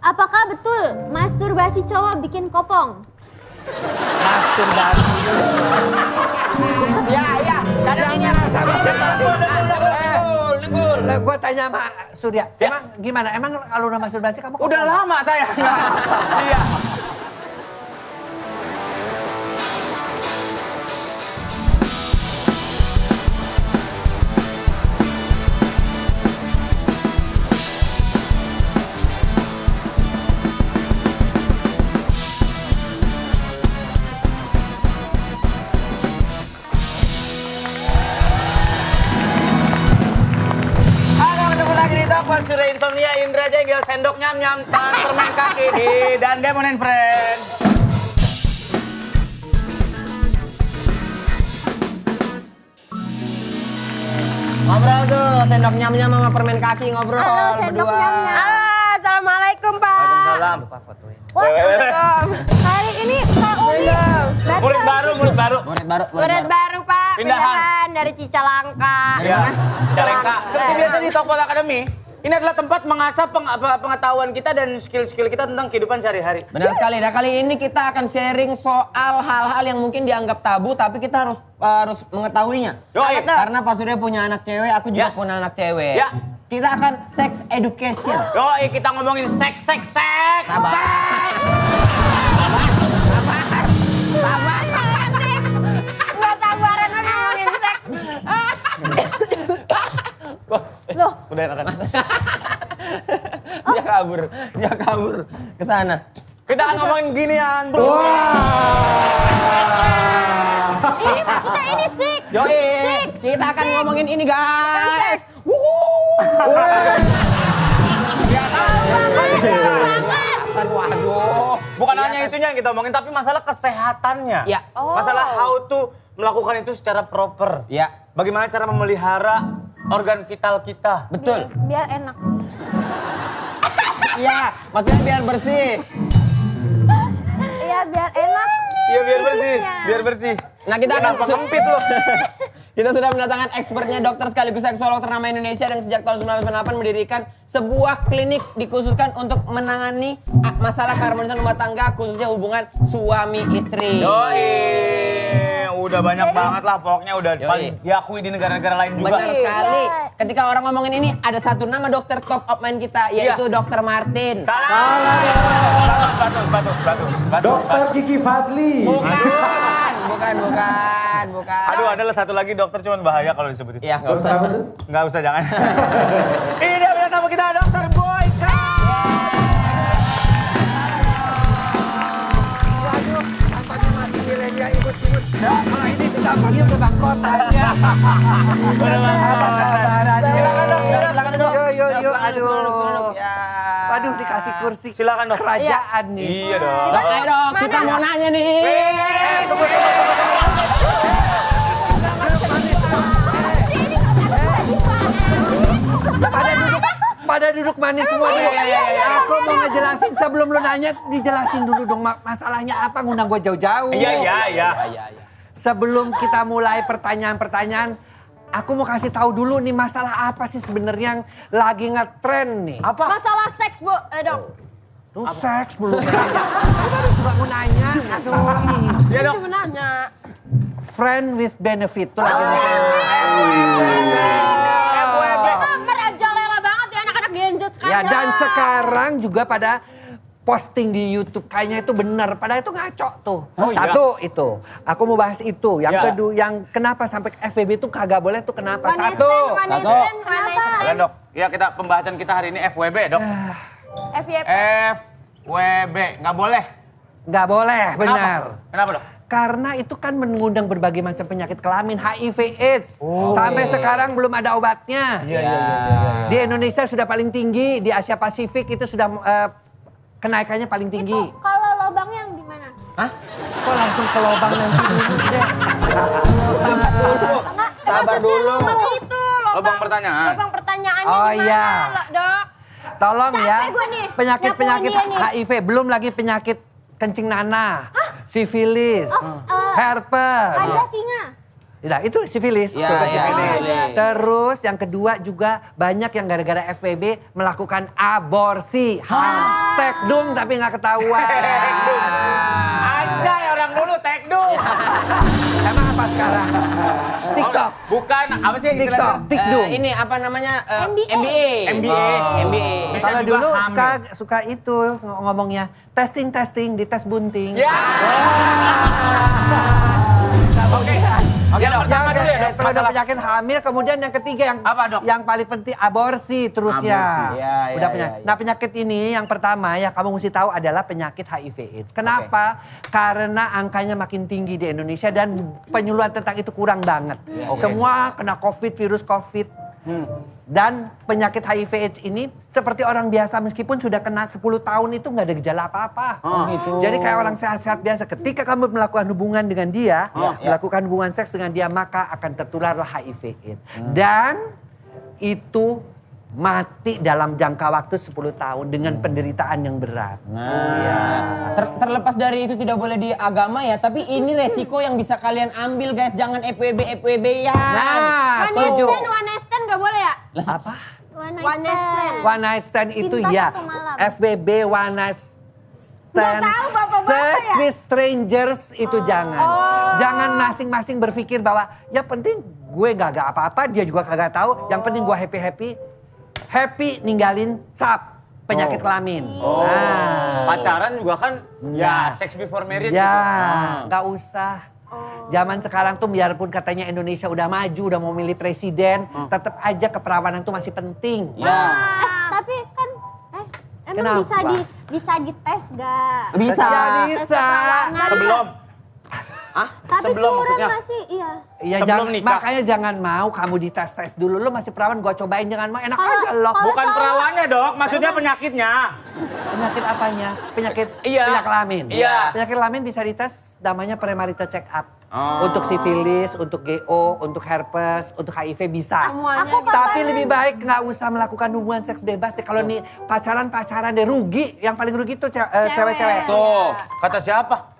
Apakah betul masturbasi cowok bikin kopong? Masturbasi. Ya, kadang ini Nenggul. Gue tanya sama Surya, emang gimana? Emang kalau udah masturbasi kamu Udah lama saya. Iya. Surya Insomnia, Indra Jengkel, sendok nyam-nyam, permen kaki di Dan Demon and Friends. ngobrol tuh, sendok nyam-nyam sama permen kaki ngobrol. Halo, sendok berdua. nyam-nyam. Assalamualaikum, Pak. Waalaikumsalam. Wah, hari ini Kak Umi. Murid baru. Murid baru. Murid baru, Pak. Pindahan. Dari Cicalengka. Dari mana? Cicalengka. Seperti biasa di Tokpol Academy, ini adalah tempat mengasah pengetahuan kita dan skill-skill kita tentang kehidupan sehari-hari. Benar sekali. Nah, kali ini kita akan sharing soal hal-hal yang mungkin dianggap tabu, tapi kita harus mengetahuinya. Yoi. Karena Pak Surya punya anak cewek, aku juga Ya. punya anak cewek. Ya. Kita akan sex education. Yoi, kita ngomongin seks. Nggak sabaran lagi ngomongin seks. Loh, Udah enakan. Dia kabur ke sana. Kita akan ngomongin ginian, bro. ini maksudnya ini sik. Yoi, kita akan ngomongin ini guys. Waduh. Bukan hanya itunya yang kita omongin, tapi masalah kesehatannya. Ya. Masalah how to melakukan itu secara proper. Ya, Bagaimana cara memelihara organ vital kita. betul. Biar enak. Iya, maksudnya biar bersih. Iya, biar enak. Iya, biar bersih. Itunya. Biar bersih. Nah, kita akan Sempit loh. Kita sudah mendatangkan expertnya, dokter sekaligus seksolog ternama Indonesia dan sejak tahun 1998 mendirikan sebuah klinik dikhususkan untuk menangani masalah keharmonisan rumah tangga, khususnya hubungan suami istri. Yoi, udah banyak banget lah pokoknya udah Yoi. paling diakui di negara-negara lain juga. Benar sekali. Iya. Ketika orang ngomongin ini, ada satu nama dokter top of mind kita, yaitu Dokter Martin. Salah. Batu. Dokter Kiki Fadli. Bukan. Aduh, adalah satu lagi dokter cuman bahaya kalau disebut itu. Iya, nggak usah. Nggak usah, jangan. Ini dia bintang tamu kita, Dokter Boyka. Waduh, tampaknya masih milenial ikut-ikut. Kalau ini sudah panggil udah bangkotannya. Silakan dok. Yuk. Aduh. Ya. Waduh, dikasih kursi Silakan, Dok. kerajaan nih. Iya dong. Dok, ayo dok, kita mau nanya nih. Pada duduk manis semua nih. Aku mau ngejelasin sebelum lu nanya, dijelasin dulu dong masalahnya apa, ngundang gue jauh-jauh. Iya. Sebelum kita mulai pertanyaan-pertanyaan, aku mau kasih tahu dulu nih masalah apa sih sebenarnya yang lagi ngetren nih. Apa? Masalah seks, Bu. Dok. Tuh seks belum nanya. Aku baru juga mau nanya. Aduh, Iya, Dok. Cuma nanya. friend with benefit tuh lagi ngetren. Merajalela banget ya anak-anak Gen Z sekarang. Ya, dan sekarang juga pada posting di YouTube kayaknya itu benar. Padahal itu ngaco tuh. Oh, iya. Satu itu. Aku mau bahas itu. Yang Iya. kedua, yang kenapa sampai FWB itu kagak boleh tuh kenapa? Satu. Kalian, Dok. Ya, pembahasan kita hari ini FWB, Dok. FYP. FWB, nggak boleh. Nggak boleh, benar. Kenapa, Dok? Karena itu kan mengundang berbagai macam penyakit kelamin, HIV AIDS. Sampai sekarang belum ada obatnya. Iya. Di Indonesia sudah paling tinggi, di Asia Pasifik itu sudah kenaikannya paling tinggi. Itu kalau lubangnya yang di mana? Hah? Kok langsung ke lubang nanti dulu deh? Sabar dulu. Itu Lubang pertanyaan. Lubang pertanyaannya Oh, di iya. mana, Dok? Tolong ya, Capek gue nih, penyakit-penyakit nyapuin dia nih. HIV, belum lagi penyakit kencing nanah, sifilis, herpes, Raja singa. Nah, itu sifilis. Ya, Itu ya, sifilis. Terus yang kedua juga banyak yang gara-gara FWB melakukan aborsi. Hashtag dong tapi nggak ketahuan. Anjay, orang dulu tekdung. Emang apa sekarang? TikTok. Bukan, apa sih TikTok. istilahnya? Tikdung. Ini apa namanya? MBA. MBA. Bisa Kalau juga dulu hamil. suka itu ngomongnya testing dites bunting. Ya. Oke, yang pertama dulu ya, Dok. Kalau ada Masalah penyakit hamil, kemudian yang ketiga yang Apa, Dok? yang paling penting aborsi terusnya. Aborsi, ya, Udah ya, penyakit. ya. Nah, penyakit ini yang pertama ya kamu mesti tahu adalah penyakit HIV/AIDS. Kenapa? Karena angkanya makin tinggi di Indonesia dan penyuluhan tentang itu kurang banget. Oke. Semua kena COVID, virus COVID. Dan penyakit HIV/AIDS ini seperti orang biasa meskipun sudah kena 10 tahun itu nggak ada gejala apa-apa. Gitu. Jadi kayak orang sehat-sehat biasa. Ketika kamu melakukan hubungan dengan dia, melakukan hubungan seks dengan dia, maka akan tertularlah HIV/AIDS. Dan itu mati dalam jangka waktu 10 tahun dengan penderitaan yang berat. Nah, terlepas dari itu tidak boleh di agama ya, tapi ini resiko yang bisa kalian ambil guys, jangan FWB-FWB ya. Nah, One night setuju. stand, one night stand gak boleh ya? Apa? One night stand. One night stand itu Cinta ya. satu malam. FWB one night stand. Nggak tahu bapak-bapak Sex ya? with strangers itu jangan. Jangan masing-masing berpikir bahwa ya penting gue gak apa-apa, dia juga kagak tahu. Yang penting gue happy-happy. Happy ninggalin penyakit kelamin. Nah. pacaran juga kan ya sex before marriage gitu. Ya, nggak usah. Zaman sekarang tuh biarpun katanya Indonesia udah maju, udah mau milih presiden, tetap aja keperawanan tuh masih penting. Tapi kan, emang Kenapa? bisa dites gak? Bisa. Ya Tes bisa. keperawanan. Sebelum Tapi sebelum curang maksudnya? gak sih? Iya. Iya, Sebelum nikah. makanya jangan mau kamu dites-tes dulu. Lu masih perawan, gua cobain jangan mau. Enak Kalau- aja loh. kalau- bukan perawannya, Dok. Maksudnya penyakitnya. Penyakit apanya? Penyakit Iya. penyakit kelamin. Iya. Penyakit kelamin bisa dites namanya premarital check up. Untuk sifilis, untuk GO, untuk herpes, untuk HIV bisa. Semuanya. Aku gitu. Tapi lebih baik nggak usah melakukan hubungan seks bebas deh. Kalau nih pacaran deh rugi. Yang paling rugi tuh cewek-cewek. Tuh. Kata siapa?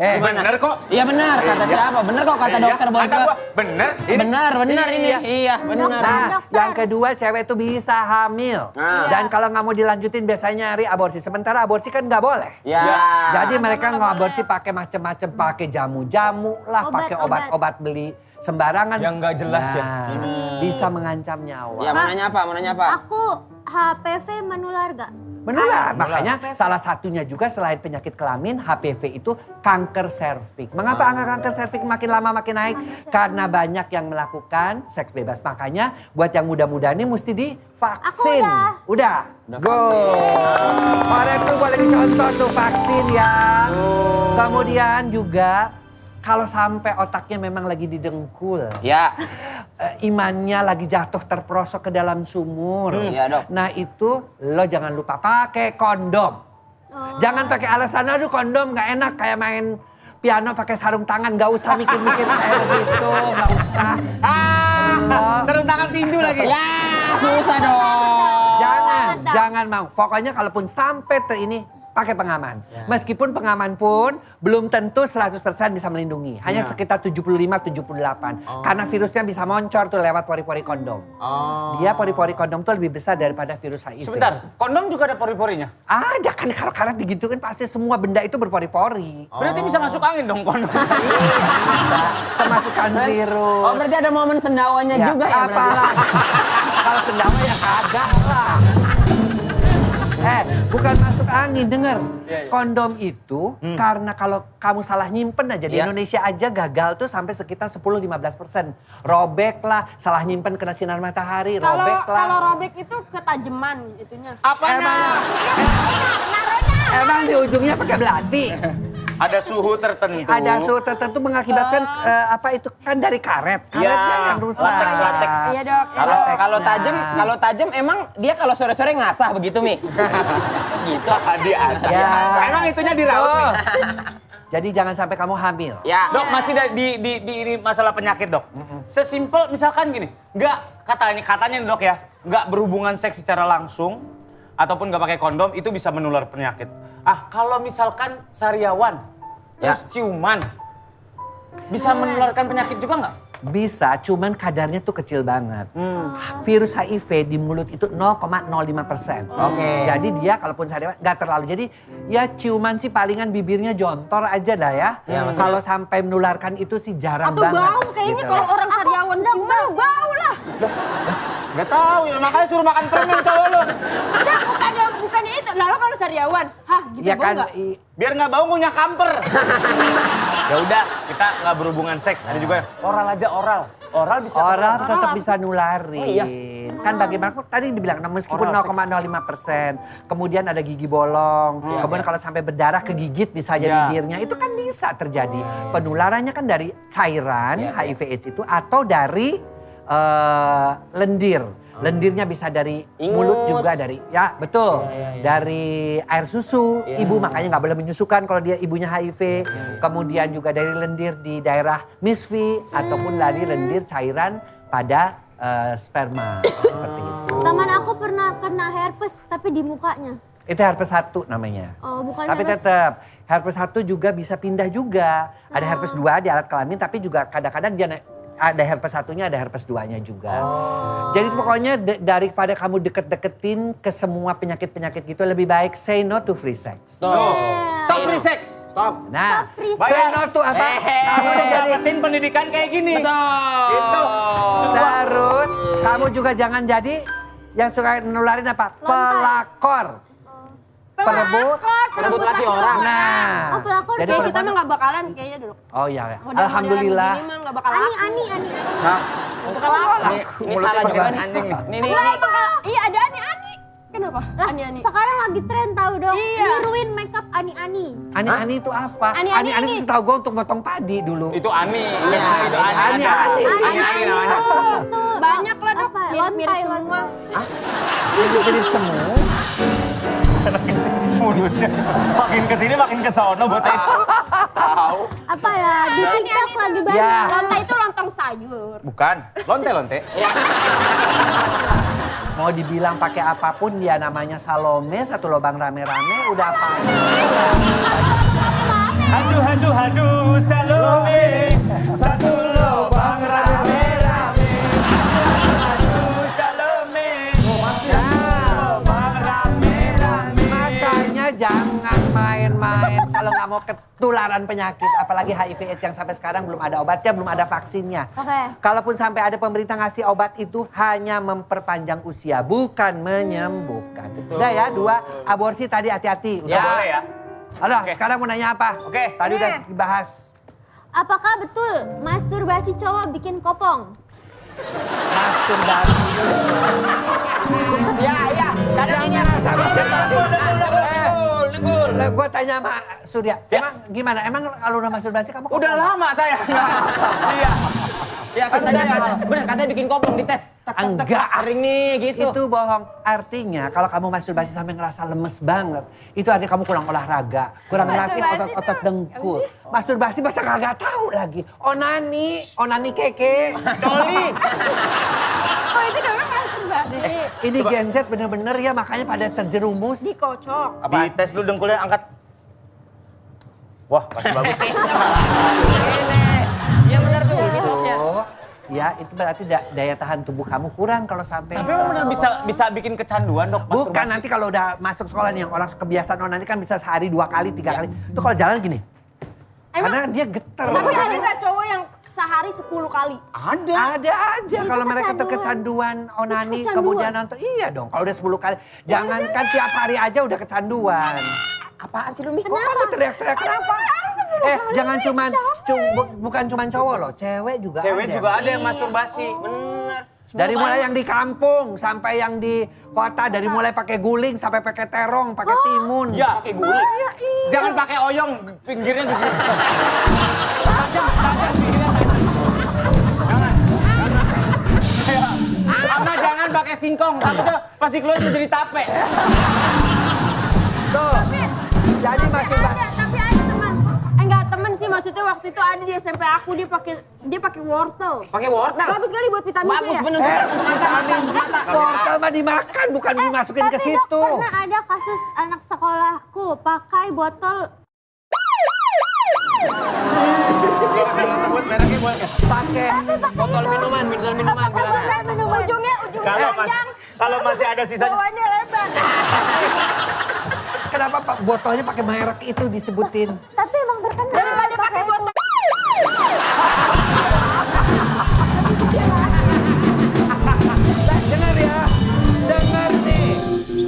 Gimana? Bener kok. Iya benar, kata siapa? Bener kok kata dokter Kata Boyke. gua, bener. Ini. Benar ini. Iya. Iya, benar. Nah, Dokter. yang kedua cewek itu bisa hamil. Dan kalau nggak mau dilanjutin biasanya nyari aborsi. Sementara aborsi kan nggak boleh. Ya. Jadi mereka ngaborsi pakai macem-macem, pakai jamu-jamu lah, pakai obat-obat beli sembarangan. Yang nggak jelas ya. Bisa mengancam nyawa. Ya, mau nanya apa? Aku HPV menular gak? Menular. Makanya salah satunya juga selain penyakit kelamin, HPV itu kanker serviks. Mengapa angka kanker serviks makin lama makin naik? Karena banyak yang melakukan seks bebas. Makanya buat yang muda-muda ini mesti divaksin. Aku Udah. Udah Go. Orang itu boleh dicontoh tuh vaksin ya. Kemudian juga kalau sampai otaknya memang lagi didengkul. Ya. Imannya lagi jatuh terperosok ke dalam sumur. Iya, Dok. Nah itu lo jangan lupa pakai kondom. Jangan pakai alasan aduh kondom nggak enak kayak main piano pakai sarung tangan, nggak usah mikir-mikir kayak begitu, nggak usah. Sarung tangan tinju lagi. Ya, susah dong. Jangan mau. Pokoknya kalaupun sampai ini pakai pengaman. Meskipun pengaman pun belum tentu 100% bisa melindungi. Hanya sekitar 75-78. Karena virusnya bisa moncor tuh lewat pori-pori kondom. Dia pori-pori kondom tuh lebih besar daripada virus HIV. Sebentar, kondom juga ada pori-porinya? Ada kan kalau karet begitu kan pasti semua benda itu berpori-pori. Berarti bisa masuk angin dong kondom. Termasukkan virus. Oh, berarti ada momen sendawanya juga ya berarti. apalah. Kalau sendawa ya kagak lah. Bukan masuk angin, denger. Kondom itu karena kalau kamu salah nyimpen aja di Indonesia aja gagal tuh sampai sekitar 10-15%. Robek lah, salah nyimpen kena sinar matahari, robek lah. Kalau robek itu ketajaman itunya. Apanya? Emang di ujungnya pakai belati. Ada suhu tertentu. Ada suhu tertentu mengakibatkan apa itu kan dari karet. Karetnya yang rusak. Latex. Iya dok. Kalau tajam emang dia kalau sore-sore ngasah begitu, Mi. Gitu. Ya. Emang itunya dirawat nih. Jadi jangan sampai kamu hamil. Ya. Dok, masih di ini masalah penyakit, Dok. Sesimpel misalkan gini, katanya nih, Dok ya, nggak berhubungan seks secara langsung ataupun nggak pakai kondom itu bisa menular penyakit. Kalau misalkan sariawan, terus ciuman, bisa menularkan penyakit juga nggak? Bisa, cuman kadarnya tuh kecil banget. Virus HIV di mulut itu 0,05%. Oke. Jadi dia kalaupun sariawan nggak terlalu. Jadi ya ciuman sih palingan bibirnya jontor aja dah ya. Kalau sampai menularkan itu sih jarang Atau banget. bau kayaknya gitu. kalau orang sariawan ciuman bau lah. Gak tahu ya, makanya suruh makan permen cowok lo. Udah bukannya itu. Lalu kalau sariawan, hah gitu Ya bau kan, nggak? Biar nggak bau ngunyah kamper. Ya udah, kita nggak berhubungan seks. Ada juga oral aja oral. Oral bisa. Orang Oral tetap apa? bisa nularin. Oh, iya. Kan bagaimanapun tadi dibilang meskipun Oral 0,05%. Kemudian ada gigi bolong. Kemudian kalau sampai berdarah kegigit bisa aja Iya. bibirnya. Itu kan bisa terjadi. Penularannya kan dari cairan HIV AIDS itu atau dari lendir. Lendirnya bisa dari mulut Ingus. juga dari ya betul dari air susu ibu makanya nggak boleh menyusukan kalau dia ibunya HIV. Kemudian juga dari lendir di daerah misfi ataupun dari lendir cairan pada sperma seperti itu. Teman aku pernah kena herpes tapi di mukanya. Itu herpes 1 namanya. Oh, bukan Tapi herpes. tetap herpes 1 juga bisa pindah juga. Ada herpes 2 di alat kelamin tapi juga kadang-kadang dia ada herpes 1-nya, ada herpes 2-nya juga. Jadi pokoknya daripada kamu deket-deketin ke semua penyakit-penyakit gitu lebih baik say no to free sex. Stop free sex. Stop. Nah, Stop free say no to apa? Kamu udah jadi Dapetin pendidikan kayak gini. Betul. Itu. terus kamu juga jangan jadi yang suka nularin apa? Pelakor. Perebut laki orang. Nah, Oh, pelakor. jadi Kayak kita perempuan- mah nggak bakalan kayaknya dulu. Oh iya, ya. Model-modelan Alhamdulillah. begini mah nggak bakal Ani, laku. Ani. Nggak bakal laku. Ini salah juga kan anjing nih. Nih. Iya ada ani-ani. Kenapa? Lah, Ani-ani. sekarang lagi tren tahu dong. Iya. Niruin makeup Ani-Ani. Ani-ani itu apa? Ani-ani Ani-ani ini. itu setahu gue untuk motong padi dulu. Itu Ani. Iya, itu Ani. Ani, ada. Ani. Ani namanya. Tuh, Banyak lah dok. apa? Mirip-mirip Lontai, semua. lontai. Jadi semua. Mulutnya makin kesini makin kesono bocah itu. Apa ya? Di TikTok lagi banyak. Ya. Lontai itu lontong sayur. Bukan, lonte-lonte. Mau dibilang pakai apapun dia namanya Salome, satu lubang rame-rame udah apa? Aduh, Salome. Satu lubang rame-rame. Aduh, Salome. Lubang rame-rame. Makanya jangan main-main kalau nggak mau ketularan penyakit, apalagi HIV AIDS yang sampai sekarang belum ada obatnya, belum ada vaksinnya. Oke. Kalaupun sampai ada pemerintah ngasih obat itu hanya memperpanjang usia, bukan menyembuhkan. Udah ya, 2 aborsi tadi hati-hati. Ya, boleh ya. Halo, Oke. sekarang mau nanya apa? Oke. Tadi udah dibahas. Apakah betul masturbasi cowok bikin kopong? Masturbasi. Ya. Kadang ini Lah gue tanya sama Surya, emang gimana? Emang kalau udah masturbasi kamu Udah kopong? lama saya. Iya. Ya katanya bikin kopong di tes. Enggak. Kering nih gitu. Itu bohong. Artinya kalau kamu masturbasi sampai ngerasa lemes banget, itu artinya kamu kurang olahraga, kurang latih otot-otot dengkul. Masturbasi masa kagak tahu lagi. Onani keke. Coli. Oh itu namanya masturbasi. Ini Gen Z bener-bener ya makanya pada terjerumus. Dikocok. Di tes dulu dengkulnya angkat. Wah, pasti bagus. Iya benar tuh ini tesnya. Oh, ya itu berarti daya tahan tubuh kamu kurang kalau sampai. Tapi emang benar bisa bikin kecanduan, Dok? Bukan masturbasi? nanti kalau udah masuk sekolah nih yang orang kebiasaan onani kan bisa sehari 2 kali, 3 kali. Itu kalau jalan gini. Karena dia getar. Tapi ada nggak cowok yang sehari 10 kali? Ada. Ada aja kalau mereka kecanduan. kecanduan onani Kecanduan. kemudian nonton. Iya dong kalau udah 10 kali. Jangankan tiap hari aja udah kecanduan. Apaan sih lu, Mi? Kok kamu teriak-teriak kenapa? Jangan bukan cuman cowok loh, cewek juga Cewek ada. juga ada yang masturbasi. Bener. Dari mulai yang di kampung sampai yang di kota, dari mulai pakai guling sampai pakai terong, pakai timun. Ya. Pakai guling. Jangan pakai oyong, pinggirnya di Sama jangan pakai singkong, takutnya pasti keluar menjadi tape. Tuh. Jadi masturbasi. Tapi ada teman. Enggak teman sih maksudnya waktu itu ada di SMP aku dia pakai wortel. Pakai wortel. Bagus kali buat vitamin C Bagus ya. bener untuk mata. Wortel mah dimakan, bukan dimasukin ke Tapi situ. dok, pernah ada kasus anak sekolahku pakai botol Gak usah lo sebut mereknya boleh nggak? Pakai Botol minuman bilangnya. Ujungnya Kalau masih ada sisanya. bawahnya lebar. kenapa Pak botolnya pakai merek itu disebutin? Tapi emang terkenal. Daripada pakai botol. Dengar ya, dengar nih.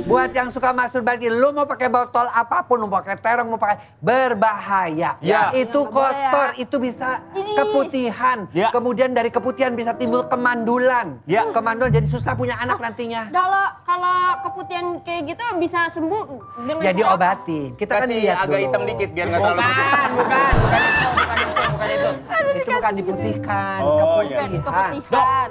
Buat yang suka masturbasi, lu mau pakai botol apapun, mau pakai terong, mau pakai berbahaya. Ya. Itu Nggak boleh kotor, ya. itu bisa Ini. keputihan. Ya. Kemudian dari keputihan bisa timbul kemandulan. Ya. Kemandulan jadi susah punya anak nantinya. Kalau keputihan kayak gitu bisa sembuh dengan Ya cara apa? diobatin. Kita kan Kasih lihat agak dulu. hitam dikit biar nggak terlalu putih. Bukan itu. Itu bukan diputihkan, Oh, iya. keputihan. Keputihan.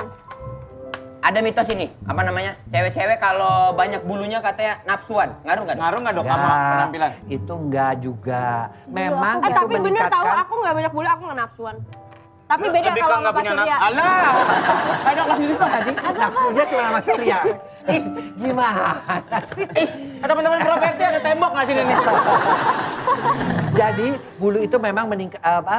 Ada mitos ini, apa namanya? Cewek-cewek kalau banyak bulunya katanya nafsuan. Ngaruh nggak? Dok? Ngaruh nggak dok sama penampilan? Itu enggak juga. Memang aku itu Tapi bener tahu meningkatkan. aku nggak banyak bulu, aku nggak nafsuan. Tapi beda Lebih kalau ke sama nggak Pak punya Surya. Alah, ada lanjut Pak. Tadi nafsunya cuma sama Surya. Gimana sih? Teman-teman properti ada tembok nggak sini nih? Jadi bulu itu memang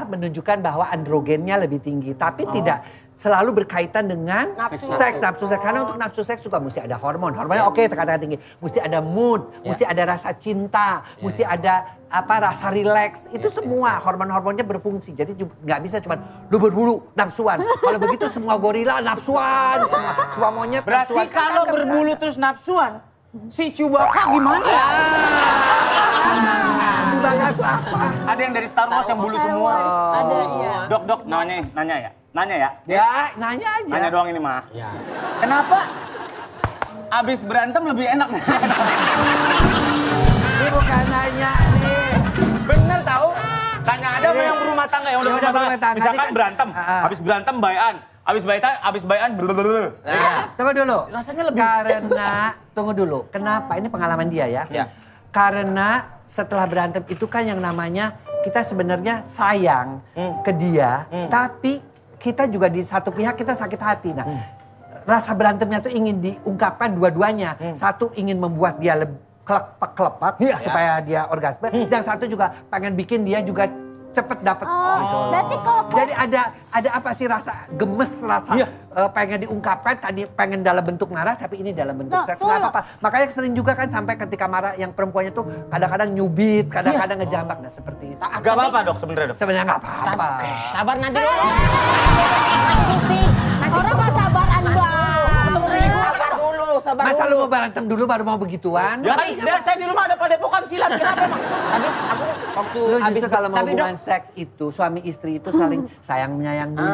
menunjukkan bahwa androgennya lebih tinggi, tapi tidak selalu berkaitan dengan Nafsu. seks, nafsu seks. Karena untuk nafsu seks juga mesti ada hormon. Hormonnya oke, tekanan tinggi. Mesti ada mood, mesti ada rasa cinta, mesti ada rasa rileks. Itu semua hormon-hormonnya berfungsi. Jadi nggak bisa cuma lu berbulu nafsuan. Kalau begitu semua gorila nafsuan, semua monyet Berarti nafsuan. kalau berbulu terus nafsuan, si Chewbacca gimana ya? Juga nggak apa. Ada yang dari Star Wars yang bulu semua. Ada iya. Dok, nanya ya? Nanya ya? Ya, nanya aja. Nanya doang ini mah. Kenapa abis berantem lebih enak? Ini bukan nanya nih. Bener tahu? Tanya ada sama yang berumah tangga, yang udah Ya udah berumah berumah tangga. tangga. Misalkan Ini kan- berantem, abis berantem bayan. Abis bayan blablabla. Tunggu dulu. Rasanya lebih- Karena, tunggu dulu. Kenapa? Ini pengalaman dia ya. Ya. Karena setelah berantem itu kan yang namanya kita sebenarnya sayang ke dia. Tapi kita juga di satu pihak kita sakit hati. Nah, rasa berantemnya tuh ingin diungkapkan dua-duanya. Satu ingin membuat dia lebih kelepak supaya dia orgasme. Yang satu juga pengen bikin dia juga cepet dapet. Oh, berarti kalau Jadi ada apa sih rasa gemes, rasa pengen diungkapkan, tadi pengen dalam bentuk marah, tapi ini dalam bentuk seks. Nggak apa-apa. Makanya sering juga kan sampai ketika marah yang perempuannya tuh kadang-kadang nyubit, kadang-kadang ngejambak. Nah seperti itu. Gak apa-apa dok sebenarnya dok. Sebenarnya nggak apa-apa. Sabar nanti dulu. orang mah sabaran banget. Sabar Masa dulu. lu mau berantem dulu baru mau begituan? Ya kan, saya di rumah ada padepokan silat, kenapa emang? Tapi aku waktu Lu habis justru kalau mau tapi, Dok, hubungan seks itu, suami istri itu saling sayang menyayang dulu.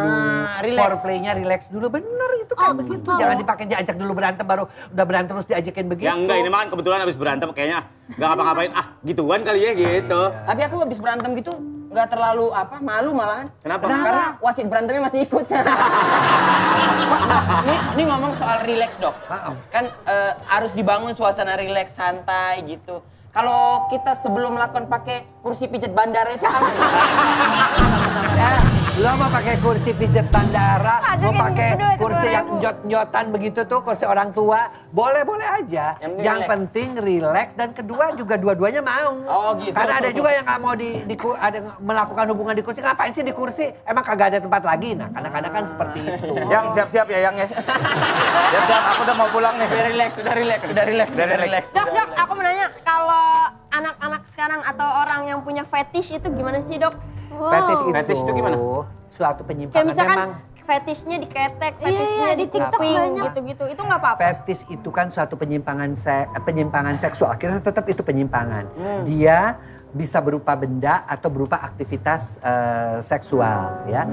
relax. Foreplaynya relax dulu, bener itu kan begitu. Jangan dipakai diajak dulu berantem, baru udah berantem terus diajakin begitu. Ya enggak, ini mah kan kebetulan habis berantem kayaknya nggak ngapa-ngapain. Gituan kali ya gitu. Tapi aku habis berantem gitu nggak terlalu malu malahan. Kenapa? Karena wasit berantemnya masih ikut. Ini ngomong soal relax dok. Kan harus dibangun suasana relax santai gitu. Kalau kita sebelum melakukan pakai kursi pijat bandara itu kan Lo mau pakai kursi pijet bandara, mau Ajakin pakai kedua, kursi kedua yang ribu. njot-njotan begitu tuh, kursi orang tua, boleh-boleh aja. Yang Yang relax. penting relax dan kedua juga dua-duanya mau. Oh, gitu. Karena ada juga yang nggak mau ada melakukan hubungan di kursi. Ngapain sih di kursi? Emang kagak ada tempat lagi? Nah, kadang-kadang kan seperti itu. Yang siap-siap ya yang ya. Siap-siap, aku udah mau pulang nih. sudah relax. Dok, aku mau nanya, kalau anak-anak sekarang atau orang yang punya fetish itu gimana sih dok? Fetish itu gimana? Suatu Kayak penyimpangan misalkan memang. fetishnya diketek, fetishnya Iya, di TikTok dikuping, banyak. gitu-gitu. Itu nggak apa-apa? Fetish itu kan suatu penyimpangan seksual. Akhirnya tetap itu penyimpangan. Dia bisa berupa benda atau berupa aktivitas seksual, ya.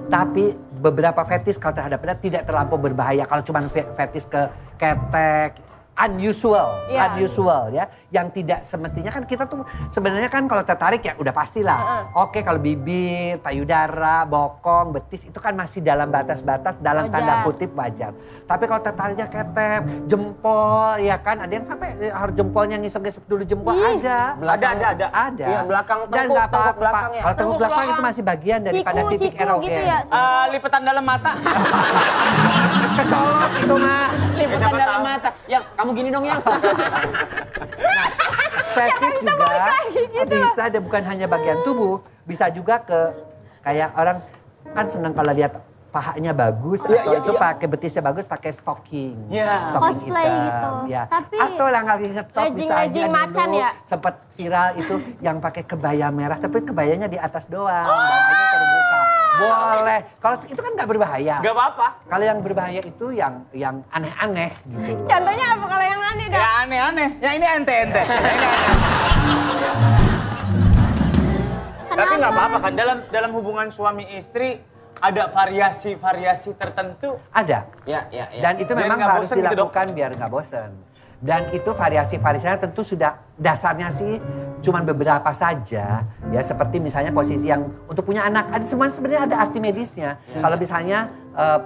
Tapi beberapa fetish kalau terhadap benda tidak terlampau berbahaya. Kalau cuma fetish ke ketek, unusual ya, yang tidak semestinya kan kita tuh sebenarnya kan kalau tertarik ya udah pastilah. Oke, kalau bibir, payudara, bokong, betis itu kan masih dalam batas-batas dalam tanda kutip wajar. Tapi kalau tertariknya ketek, jempol ya kan ada yang sampai harus jempolnya ngisep-ngisep dulu jempol ada. Ada. Iya, belakang Dan tengkuk, nggak tengkuk apa-apa. belakang ya. Kalau tengkuk belakang itu masih bagian daripada titik Siku erogen. gitu ya? Lipatan dalam mata. kecolok itu mah. Liputan siapa dalam tahu. mata. Yang kamu gini dong yang. Fetish juga gitu. bisa dan bukan hanya bagian tubuh, bisa juga ke kayak orang kan senang kalau lihat pahanya bagus atau itu pakai betisnya bagus pakai stocking. Iya. Stocking Cosplay hitam, gitu. ya. Tapi atau yang lagi ngetop bisa aja Legging macan dulu ya? sempat viral itu yang pakai kebaya merah tapi kebayanya di atas doang, bawahnya terbuka. Boleh. Kalau itu kan nggak berbahaya. Gak apa-apa. Kalau yang berbahaya itu yang aneh-aneh gitu. Contohnya apa kalau yang aneh dong? Ya aneh-aneh. Ya ini ente-ente. Ya, ini aneh. Tapi nggak apa-apa kan dalam hubungan suami istri ada variasi-variasi tertentu. Ada. Ya. Dan itu Biar memang nggak harus bosen gitu, Dok. dilakukan biar nggak bosan. Dan itu variasi-variasinya tentu sudah dasarnya sih cuman beberapa saja. Ya seperti misalnya posisi yang untuk punya anak. Ada semua sebenarnya ada arti medisnya. Kalau misalnya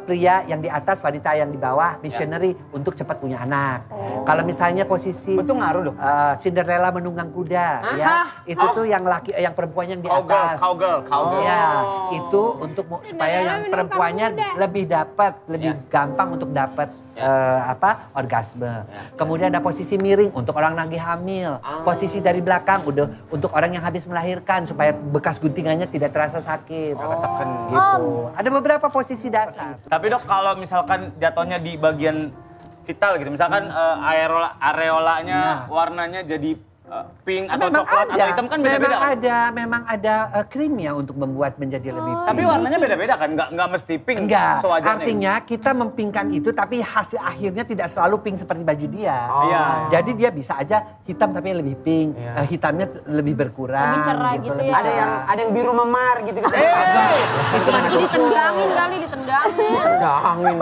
pria yang di atas, wanita yang di bawah, missionary untuk cepat punya anak. Kalau misalnya posisi Betul ngaruh dong. Cinderella menunggang kuda, ya itu tuh yang laki, yang perempuan yang di atas. Cowgirl. Ya, itu untuk supaya yang perempuannya lebih dapat, lebih gampang untuk dapat orgasme. Kemudian ada posisi miring untuk orang lagi hamil. Posisi dari belakang udah untuk orang yang habis melahirkan supaya bekas guntingannya tidak terasa sakit. Gitu. Ada beberapa posisi dasar. Tapi Dok, kalau misalkan jatuhnya di bagian vital gitu, misalkan areolanya warnanya jadi pink atau Memang coklat ada, atau hitam kan beda-beda kan? memang ada krim ya untuk membuat menjadi lebih pink. Tapi warnanya beda-beda kan? Nggak mesti pink Enggak, sewajarnya. artinya kita mempingkan itu tapi hasil akhirnya tidak selalu pink seperti baju dia. Iya. Jadi dia bisa aja hitam tapi lebih pink, hitamnya lebih berkurang. Lebih cerah gitu lebih ya. cerah. Ada yang biru memar gitu. Itu mah Jadi ditendangin kali, ditendangin. Tendangin.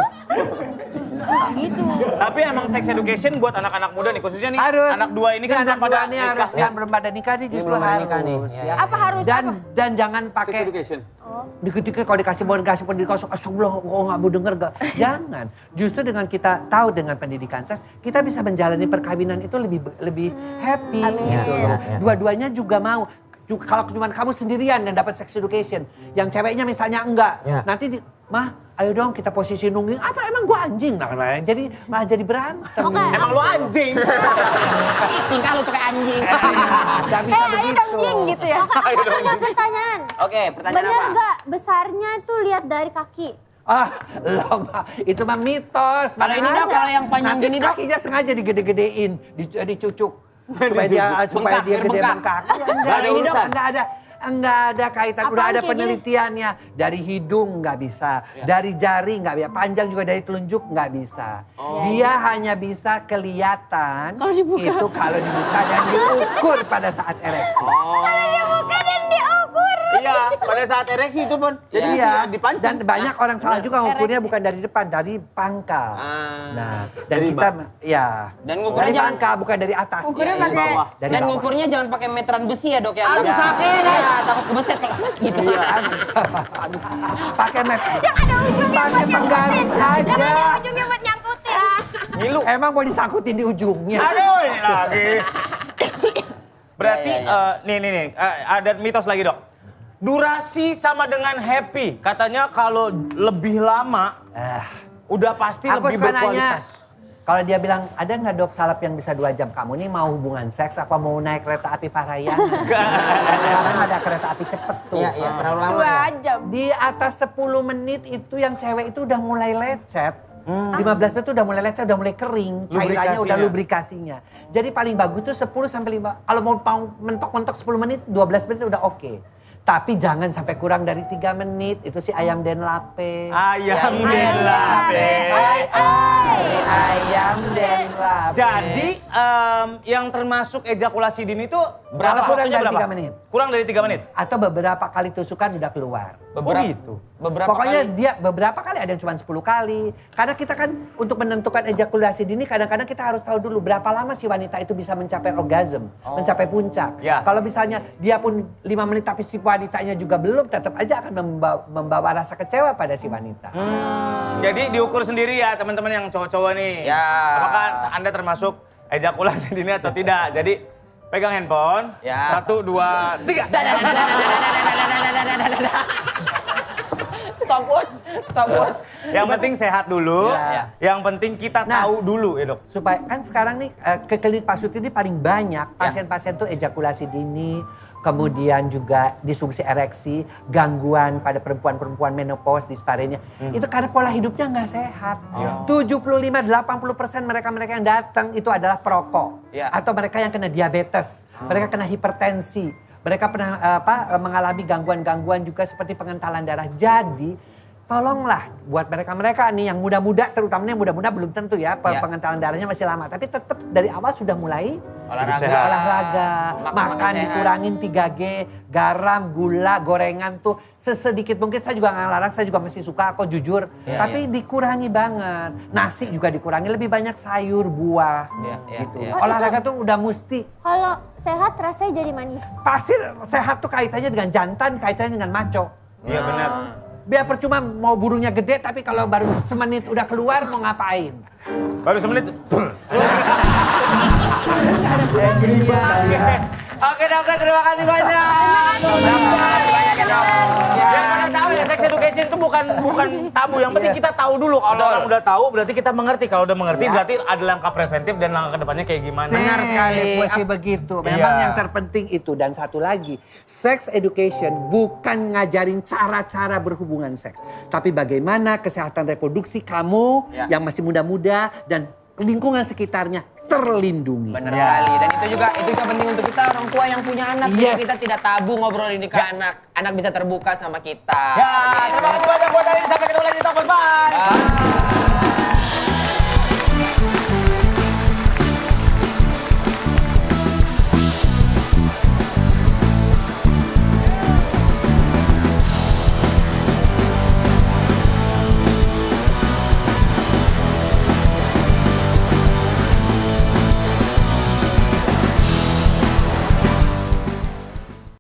Gitu. Tapi emang sex education buat anak-anak muda nih, khususnya nih harus. anak dua ini kan anak belum pada dua ini nikah harus ya. yang belum pada nikah nih justru belum pada harus. nikah nih. Ya. Apa harus? Dan jangan pakai education. dikit-dikit kalau dikasih pendidikan astagfirullah kok nggak mau denger gak? Jangan. Justru dengan kita tahu dengan pendidikan seks, kita bisa menjalani perkawinan itu lebih happy gitu loh. Dua-duanya juga mau. Kalau cuma kamu sendirian yang dapat sex education, yang ceweknya misalnya enggak, nanti mah ayo dong kita posisi nungging. Apa emang gua anjing? Nah, jadi malah jadi berantem. Emang lu anjing. Tingkah lu tuh kayak anjing. Gak bisa Ayo begitu. dong jing gitu ya. Oke, aku punya pertanyaan. Oke, pertanyaan Bener apa? nggak besarnya tuh lihat dari kaki? Lo mah itu mah mitos. Kalau ini, Mana Dok, ada. kalau yang panjang Nanti gini, Dok. kakinya sengaja digede-gedein, dicucuk supaya dia Bengkak, gede bengkak. bengkak. Kalau ini, Dok. Enggak ada kaitan. Apaan Udah ada kayak gini? penelitiannya. Dari hidung nggak bisa, dari jari nggak bisa, panjang juga dari telunjuk nggak bisa. Dia hanya bisa kelihatan Kalau dibuka. itu kalau dibuka dan diukur pada saat ereksi. Bukan dan diukur. Iya, pada saat ereksi itu pun. Jadi Iya, mesti dipancing. dan banyak orang salah juga ngukurnya Ereksi. bukan dari depan, dari pangkal. Nah, dan Dari kita ya. Dan ngukurnya dari jangan- pangkal bukan dari atas. Ngukurnya Dari pakai- bawah. Dari Dan bawah. ngukurnya jangan pakai meteran besi ya dok ya. Aduh, Takut- sakit. Ya, takut kebeset kalau gitu. Iya. Pakai Yang ada ujungnya pakai buat penggaris nyangkutin. Yang aja. ada ujungnya buat nyangkutin. Ngilu. Emang mau disangkutin di ujungnya. Aduh, ini lagi. Berarti nih, ada mitos lagi dok. Durasi sama dengan happy. Katanya kalau lebih lama, udah pasti Aku lebih suka nanya, berkualitas. kalau dia bilang, ada nggak dok salap yang bisa 2 jam? Kamu nih mau hubungan seks apa mau naik kereta api Parahyangan? Sekarang ada kereta api cepet tuh. Iya, iya, terlalu lama 2 ya. jam. Di atas 10 menit itu yang cewek itu udah mulai lecet. 15 menit itu udah mulai lecet, udah mulai kering. Cairannya udah lubrikasinya. Jadi paling bagus tuh 10 sampai 5. Kalau mau mentok-mentok 10 menit, 12 menit udah oke. Tapi jangan sampai kurang dari 3 menit. Itu si ayam den lape. Ayam den lape. Ayam den lape. Jadi yang termasuk ejakulasi dini itu Berapa? Kurang waktunya dari berapa? 3 menit. Kurang dari 3 menit. Atau beberapa kali tusukan udah keluar. Beberapa, gitu. beberapa Pokoknya kali. dia beberapa kali, ada yang cuma 10 kali. Karena kita kan untuk menentukan ejakulasi dini kadang-kadang kita harus tahu dulu berapa lama si wanita itu bisa mencapai orgasm, mencapai puncak. Ya. Kalau misalnya dia pun 5 menit tapi si wanitanya juga belum, tetap aja akan membawa rasa kecewa pada si wanita. Jadi diukur sendiri ya teman-teman yang cowok-cowok nih. Ya. Apakah Anda termasuk ejakulasi dini atau tidak? Jadi pegang handphone. Ya. 1, 2, 3. Stopwatch. Stopwatch. Yang penting sehat dulu. Iya. Yang penting kita Nah. tahu dulu ya dok. Supaya kan sekarang nih ke klinik Pak Sutri ini paling banyak pasien-pasien tuh ejakulasi dini, kemudian juga disfungsi ereksi, gangguan pada perempuan-perempuan menopause, dispareunia. Itu karena pola hidupnya nggak sehat. 75-80% mereka-mereka yang datang itu adalah perokok Ya. atau mereka yang kena diabetes, mereka kena hipertensi, mereka pernah mengalami gangguan-gangguan juga seperti pengentalan darah. Jadi tolonglah buat mereka-mereka nih yang muda-muda, terutamanya yang muda-muda belum tentu ya, pengentalan darahnya masih lama. Tapi tetap dari awal sudah mulai olahraga, makan dikurangin 3G, garam, gula, gorengan tuh sesedikit mungkin. Saya juga nggak larang, saya juga masih suka kok jujur. Tapi dikurangi banget. Nasi juga dikurangi, lebih banyak sayur, buah gitu. Olahraga tuh udah mesti. Kalau sehat rasanya jadi manis. Pasti sehat tuh kaitannya dengan jantan, kaitannya dengan maco. Iya benar. Biar percuma mau burungnya gede, tapi kalau baru semenit udah keluar mau ngapain? Baru semenit. Oke dokter, terima kasih banyak. Biar pada tahu ya, sex education itu bukan tabu. Yang penting kita tahu dulu. Kalau orang udah tahu berarti kita mengerti. Kalau udah mengerti berarti ada langkah preventif dan langkah kedepannya kayak gimana. Benar sekali. Masih begitu. Memang Iya. yang terpenting itu. Dan satu lagi, sex education bukan ngajarin cara-cara berhubungan seks. Tapi bagaimana kesehatan reproduksi kamu yang masih muda-muda dan lingkungan sekitarnya terlindungi. Benar sekali. Dan itu juga penting untuk kita orang tua yang punya anak. Biar Yes. kita tidak tabu ngobrol ini ke anak. Anak bisa terbuka sama kita. Ya, terima kasih banyak buat hari ini. Sampai ketemu lagi di Talk. Bye. Bye.